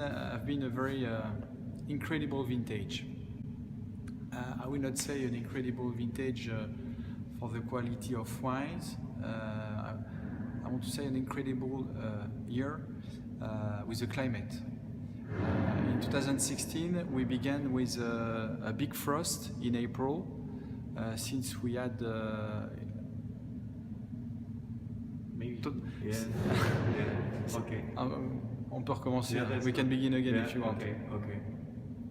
have been a very incredible vintage. I will not say an incredible vintage for the quality of wines. I want to say an incredible year with the climate. In 2016 we began with a big frost in April, since we had Okay. On peut recommencer. We can begin again if you want. Okay.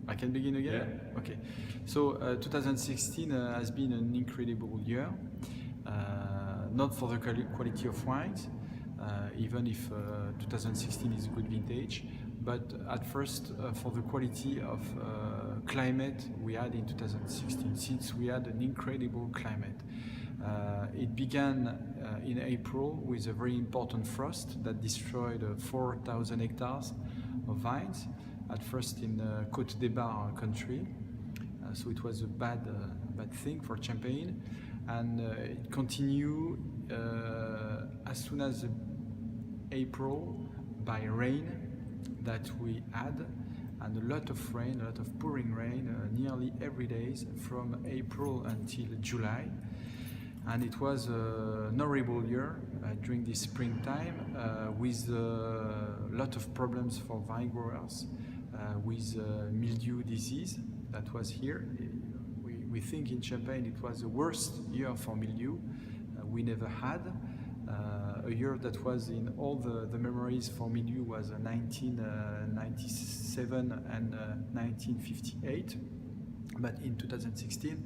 I can begin again? Yeah. Okay. So 2016 has been an incredible year, not for the quality of wines, even if 2016 is a good vintage, but at first for the quality of climate we had in 2016, since we had an incredible climate. It began in April with a very important frost that destroyed 4,000 hectares of vines, at first in Côte des Bar country. So it was a bad thing for Champagne, and it continued as soon as April by rain that we had, and a lot of rain, a lot of pouring rain, nearly every day from April until July. And it was an horrible year during this springtime, with a lot of problems for vine growers, with mildew disease that was here. We think in Champagne it was the worst year for mildew we never had. A year that was in all the memories for mildew was 1997 and 1958, but in 2016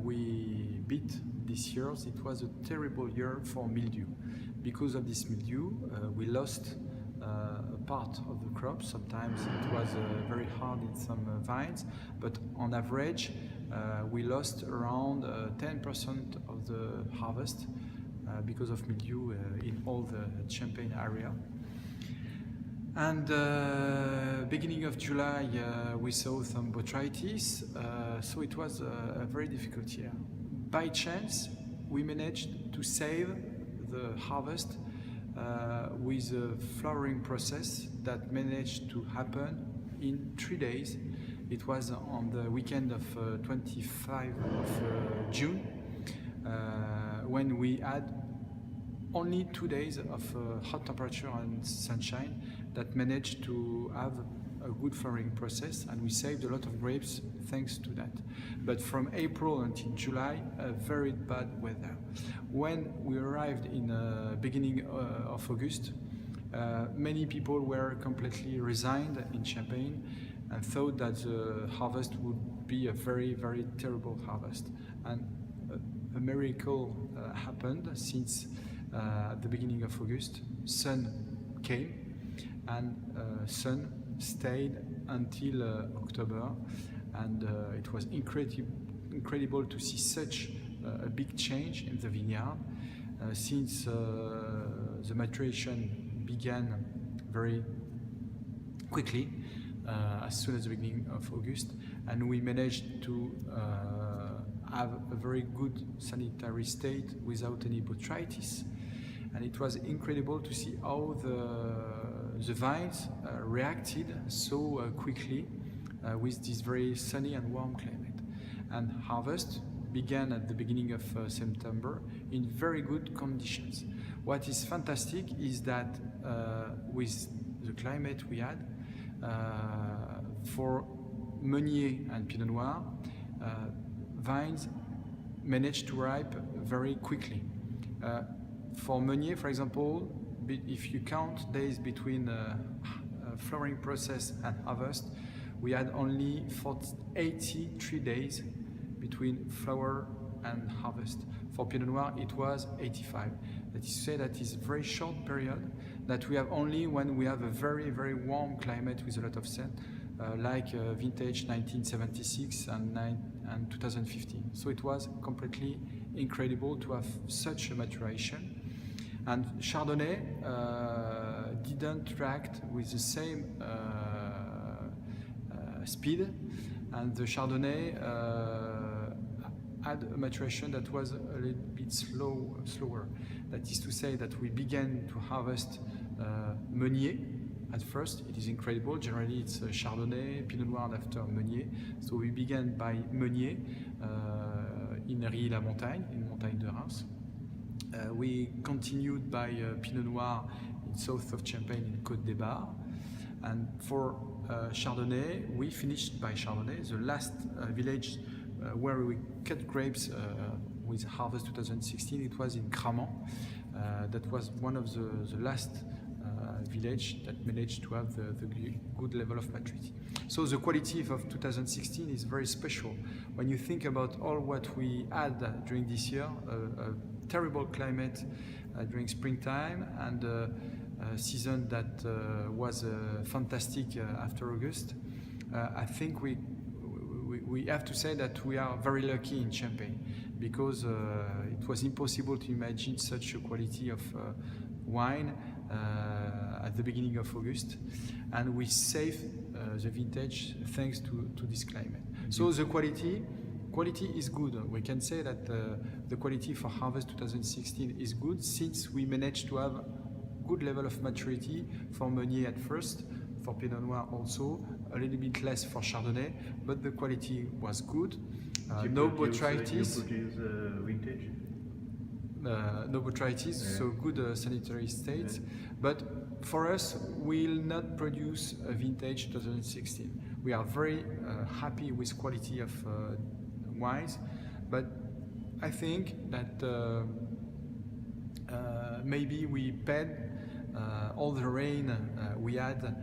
we beat this year. It was a terrible year for mildew. Because of this mildew, we lost a part of the crop. Sometimes it was very hard in some vines, but on average we lost around 10% of the harvest because of mildew in all the Champagne area. And beginning of July we saw some botrytis, so it was a very difficult year. By chance we managed to save the harvest with a flowering process that managed to happen in 3 days. It was on the weekend of 25 of June, when we had only 2 days of hot temperature and sunshine that managed to have a good flowering process, and we saved a lot of grapes thanks to that. But from April until July, a very bad weather. When we arrived in the beginning of August, many people were completely resigned in Champagne and thought that the harvest would be a very, very terrible harvest. And a miracle happened, since at the beginning of August, sun came, and sun stayed until October, and it was incredible to see such a big change in the vineyard, since the maturation began very quickly as soon as the beginning of August, and we managed to have a very good sanitary state without any botrytis. And it was incredible to see how the vines reacted so quickly with this very sunny and warm climate. And harvest began at the beginning of September in very good conditions. What is fantastic is that with the climate we had, for Meunier and Pinot Noir, vines managed to ripe very quickly. For Meunier, for example, if you count days between flowering process and harvest, we had only 83 days between flower and harvest. For Pinot Noir, it was 85. That is to say, that is a very short period that we have only when we have a very, very warm climate with a lot of sun, like vintage 1976 and 2015. So it was completely incredible to have such a maturation. And Chardonnay didn't react with the same speed, and the Chardonnay had a maturation that was a little bit slower. That is to say that we began to harvest Meunier at first. It is incredible. Generally, it's Chardonnay, Pinot Noir, and after Meunier. So we began by Meunier in Rilly-la-Montagne, in Montagne de Reims. We continued by Pinot Noir in south of Champagne in Côte des Bars. And for Chardonnay, we finished by Chardonnay, the last village where we cut grapes with harvest 2016. It was in Cramant. That was one of the last village that managed to have the good level of maturity. So the quality of 2016 is very special. When you think about all what we had during this year, a terrible climate during springtime and a season that was fantastic after August, I think we have to say that we are very lucky in Champagne, because it was impossible to imagine such a quality of wine at the beginning of August, and we saved the vintage thanks to this climate. So the quality is good. We can say that the quality for harvest 2016 is good, since we managed to have good level of maturity for Meunier at first, for Pinot Noir also, a little bit less for Chardonnay, but the quality was good. No botrytis. Vintage? No botrytis, so good sanitary states. But for us, we'll not produce a vintage 2016. We are very happy with quality of wines, but I think that maybe we paid all the rain we had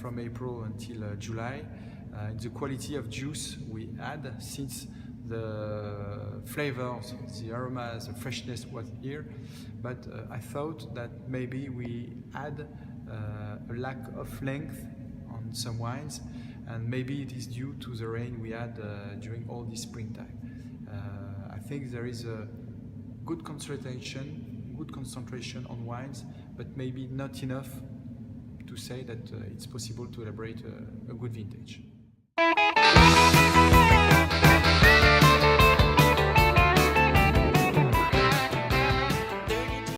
from April until July, the quality of juice we had, since the flavors, the aromas, the freshness was here, but I thought that maybe we had a lack of length on some wines, and maybe it is due to the rain we had during all this springtime. I think there is a good concentration on wines, but maybe not enough to say that it's possible to elaborate a good vintage.